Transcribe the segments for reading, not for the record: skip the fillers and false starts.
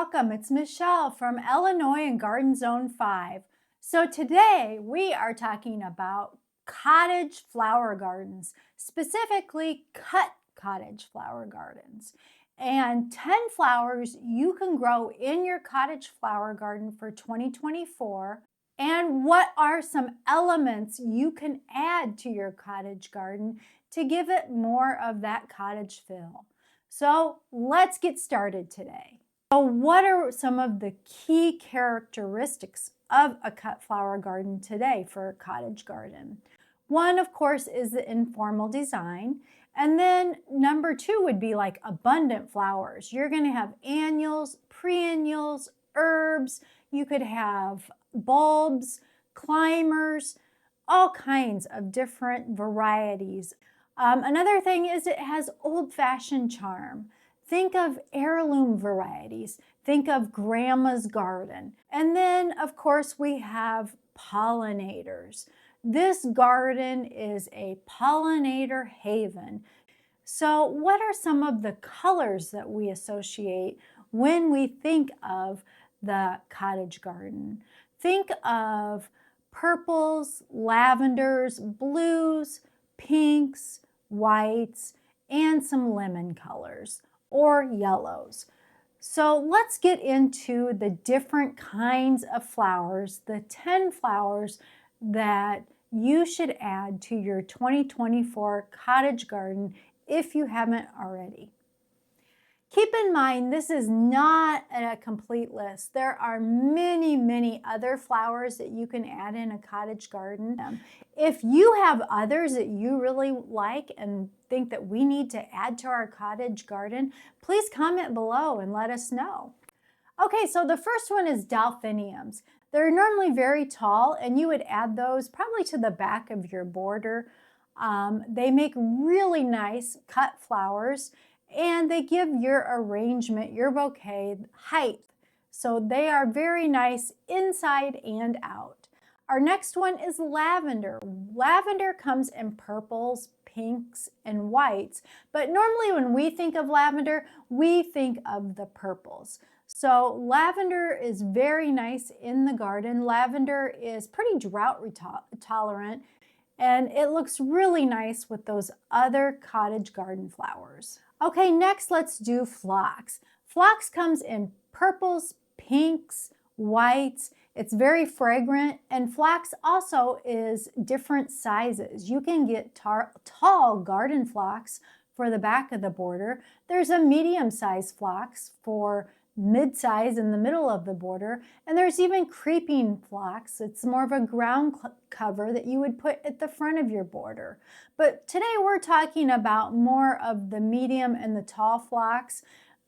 welcome. It's Michelle from Illinois and Garden Zone 5. So today we are talking about cottage flower gardens, specifically cut cottage flower gardens. And 10 flowers you can grow in your cottage flower garden for 2024. And what are some elements you can add to your cottage garden to give it more of that cottage feel? So let's get started today. So what are some of the key characteristics of a cut flower garden today for a cottage garden? One, of course, is the informal design. And then number two would be like abundant flowers. You're going to have annuals, perennials, herbs. You could have bulbs, climbers, all kinds of different varieties. Another thing is it has old-fashioned charm. Think of heirloom varieties. Think of grandma's garden. And then, of course, we have pollinators. This garden is a pollinator haven. So what are some of the colors that we associate when we think of the cottage garden? Think of purples, lavenders, blues, pinks, whites, and some lemon colors or yellows. So let's get into the different kinds of flowers, the 10 flowers that you should add to your 2024 cottage garden if you haven't already. Keep in mind, this is not a complete list. There are many, many other flowers that you can add in a cottage garden. If you have others that you really like and think that we need to add to our cottage garden, please comment below and let us know. Okay, so the first one is delphiniums. They're normally very tall, and you would add those probably to the back of your border. They make really nice cut flowers, and they give your arrangement, your bouquet, height. So they are very nice inside and out. Our next one is lavender. Lavender comes in purples, pinks, and whites, but normally when we think of lavender, we think of the purples. So lavender is very nice in the garden. Lavender is pretty drought tolerant, and it looks really nice with those other cottage garden flowers. Okay, next let's do phlox. Phlox comes in purples, pinks, whites. It's very fragrant, and phlox also is different sizes. You can get tall garden phlox for the back of the border. There's a medium-sized phlox for mid-size in the middle of the border, and there's even creeping phlox. It's more of a ground cover that you would put at the front of your border. But today we're talking about more of the medium and the tall phlox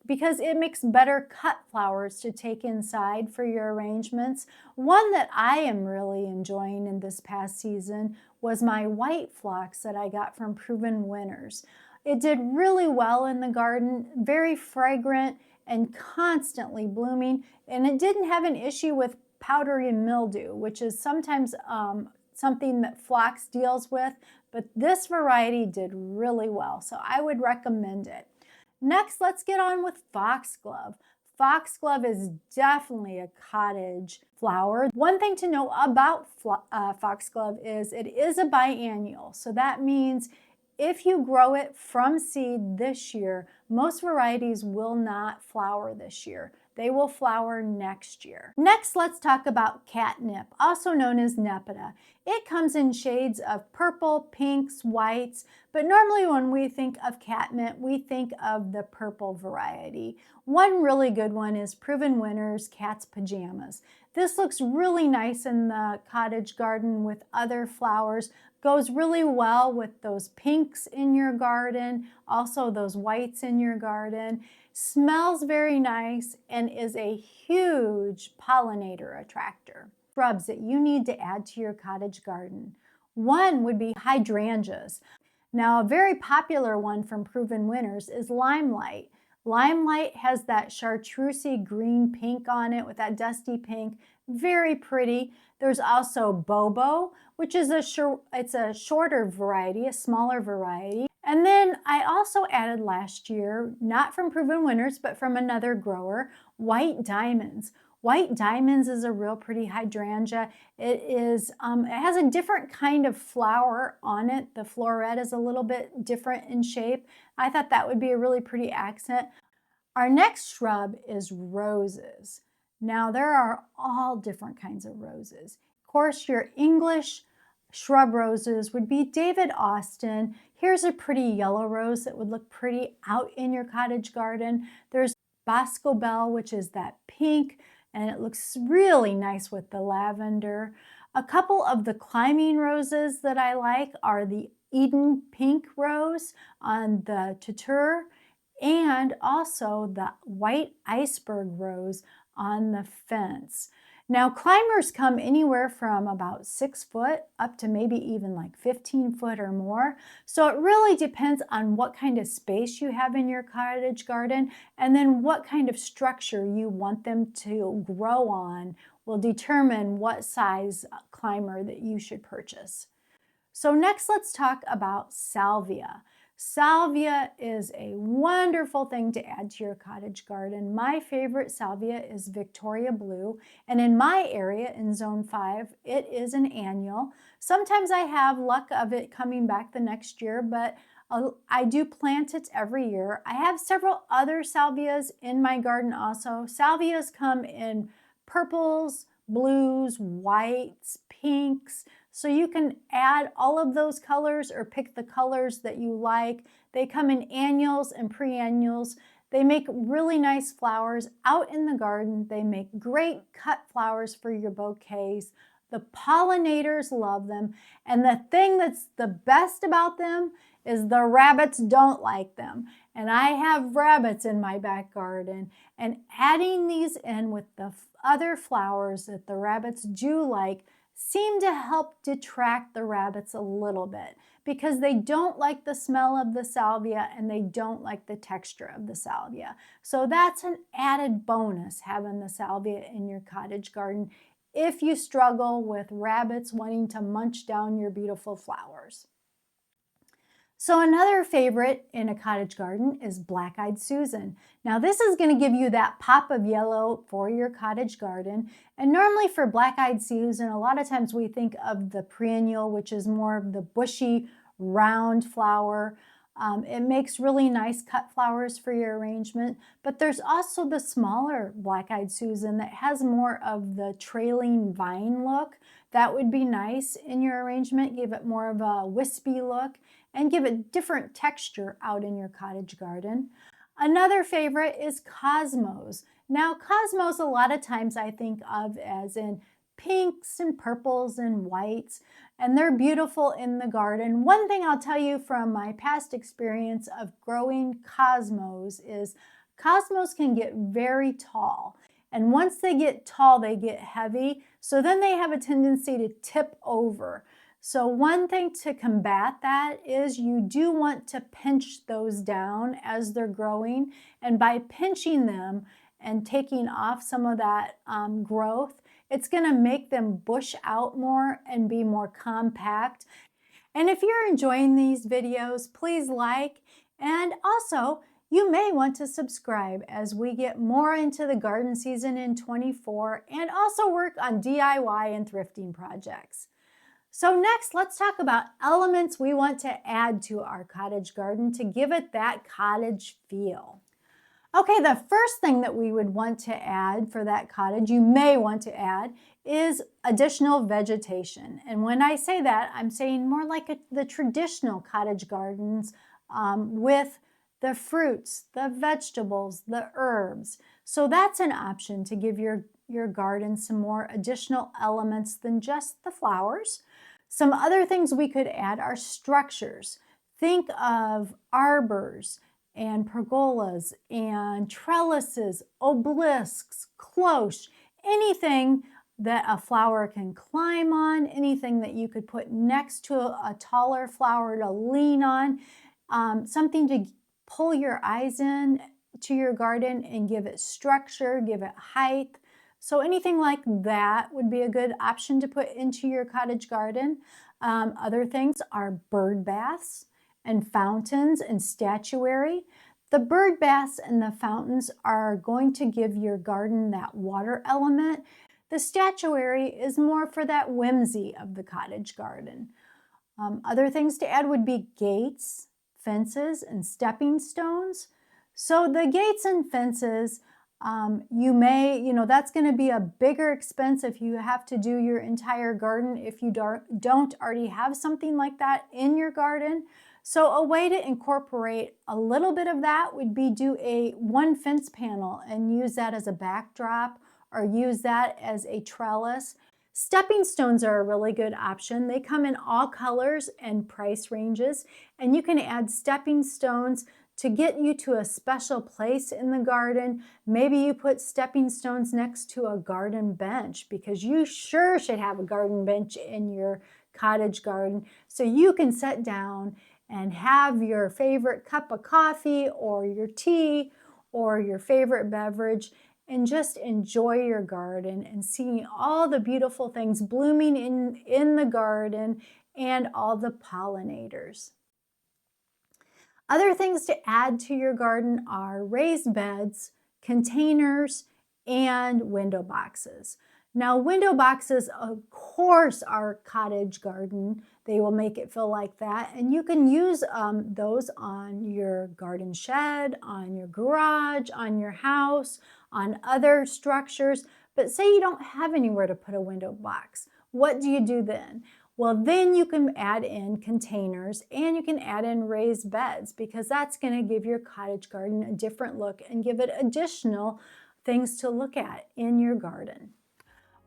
because it makes better cut flowers to take inside for your arrangements. One that I am really enjoying in this past season was my white phlox that I got from Proven Winners. It did really well in the garden, very fragrant and constantly blooming, and it didn't have an issue with powdery mildew, which is sometimes something that phlox deals with, but this variety did really well, so I would recommend it. Next, let's get on with foxglove. Foxglove is definitely a cottage flower. One thing to know about foxglove is it is a biennial, so that means if you grow it from seed this year, most varieties will not flower this year. They will flower next year. Next, let's talk about catnip, also known as nepeta. It comes in shades of purple, pinks, whites, but normally when we think of catnip, we think of the purple variety. One really good one is Proven Winners Cat's Pajamas. This looks really nice in the cottage garden with other flowers. Goes really well with those pinks in your garden, also those whites in your garden. Smells very nice and is a huge pollinator attractor. Shrubs that you need to add to your cottage garden. One would be hydrangeas. Now, a very popular one from Proven Winners is limelight. Limelight has that chartreusey green pink on it with that dusty pink. Very pretty. There's also bobo, which is a shorter variety, a smaller variety. And then I also added last year, not from Proven Winners, but from another grower, white diamonds. White diamonds is a real pretty hydrangea. It has a different kind of flower on it. The floret is a little bit different in shape. I thought that would be a really pretty accent. Our next shrub is roses. Now there are all different kinds of roses. Of course, your English shrub roses would be David Austin. Here's a pretty yellow rose that would look pretty out in your cottage garden. There's Bosco Bell, which is that pink, and it looks really nice with the lavender. A couple of the climbing roses that I like are the Eden Pink Rose on the Tutor, and also the white iceberg rose on the fence. Now climbers come anywhere from about 6 foot up to maybe even like 15 foot or more. So it really depends on what kind of space you have in your cottage garden, and then what kind of structure you want them to grow on will determine what size climber that you should purchase. So next, let's talk about salvia. Salvia is a wonderful thing to add to your cottage garden. My favorite salvia is Victoria Blue, and in my area in Zone 5, it is an annual. Sometimes I have luck of it coming back the next year, but I do plant it every year. I have several other salvias in my garden also. Salvias come in purples, blues, whites, pinks. So you can add all of those colors or pick the colors that you like. They come in annuals and perennials. They make really nice flowers out in the garden. They make great cut flowers for your bouquets. The pollinators love them. And the thing that's the best about them is the rabbits don't like them. And I have rabbits in my back garden. And adding these in with the other flowers that the rabbits do like seem to help detract the rabbits a little bit, because they don't like the smell of the salvia and they don't like the texture of the salvia. So that's an added bonus, having the salvia in your cottage garden if you struggle with rabbits wanting to munch down your beautiful flowers. So another favorite in a cottage garden is Black-Eyed Susan. Now this is going to give you that pop of yellow for your cottage garden. And normally for Black-Eyed Susan, a lot of times we think of the perennial, which is more of the bushy, round flower. It makes really nice cut flowers for your arrangement. But there's also the smaller Black-Eyed Susan that has more of the trailing vine look. That would be nice in your arrangement, give it more of a wispy look, and give it different texture out in your cottage garden. Another favorite is Cosmos. Now Cosmos, a lot of times I think of as in pinks and purples and whites, and they're beautiful in the garden. One thing I'll tell you from my past experience of growing Cosmos is Cosmos can get very tall. And once they get tall, they get heavy. So then they have a tendency to tip over. So one thing to combat that is you do want to pinch those down as they're growing. And by pinching them and taking off some of that growth, it's going to make them bush out more and be more compact. And if you're enjoying these videos, please like, and also you may want to subscribe as we get more into the garden season in 24 and also work on DIY and thrifting projects. So next, let's talk about elements we want to add to our cottage garden to give it that cottage feel. Okay, the first thing that we would want to add for that cottage, you may want to add, is additional vegetation. And when I say that, I'm saying more like the traditional cottage gardens with the fruits, the vegetables, the herbs. So that's an option to give your garden some more additional elements than just the flowers. Some other things we could add are structures. Think of arbors and pergolas and trellises, obelisks, cloche, anything that a flower can climb on, anything that you could put next to a taller flower to lean on, something to pull your eyes in to your garden and give it structure, give it height. So anything like that would be a good option to put into your cottage garden. Other things are bird baths. and fountains and statuary. The bird baths and the fountains are going to give your garden that water element. The statuary is more for that whimsy of the cottage garden. Other things to add would be gates, fences, and stepping stones. So the gates and fences, that's going to be a bigger expense if you have to do your entire garden if you don't already have something like that in your garden. So a way to incorporate a little bit of that would be do one fence panel and use that as a backdrop or use that as a trellis. Stepping stones are a really good option. They come in all colors and price ranges, and you can add stepping stones to get you to a special place in the garden. Maybe you put stepping stones next to a garden bench because you sure should have a garden bench in your cottage garden so you can sit down and have your favorite cup of coffee or your tea or your favorite beverage and just enjoy your garden and seeing all the beautiful things blooming in the garden and all the pollinators. Other things to add to your garden are raised beds, containers, and window boxes. Now, window boxes, of course, are cottage garden. They will make it feel like that. And you can use those on your garden shed, on your garage, on your house, on other structures. But say you don't have anywhere to put a window box. What do you do then? Well, then you can add in containers and you can add in raised beds because that's going to give your cottage garden a different look and give it additional things to look at in your garden.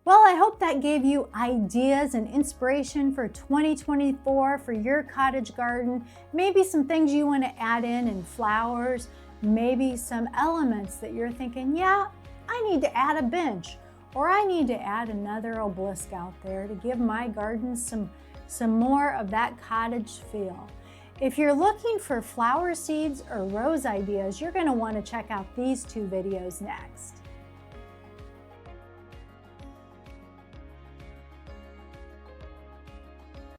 Well, I hope that gave you ideas and inspiration for 2024 for your cottage garden. Maybe some things you want to add in flowers, maybe some elements that you're thinking, yeah, I need to add a bench or I need to add another obelisk out there to give my garden some more of that cottage feel. If you're looking for flower seeds or rose ideas, you're going to want to check out these two videos next.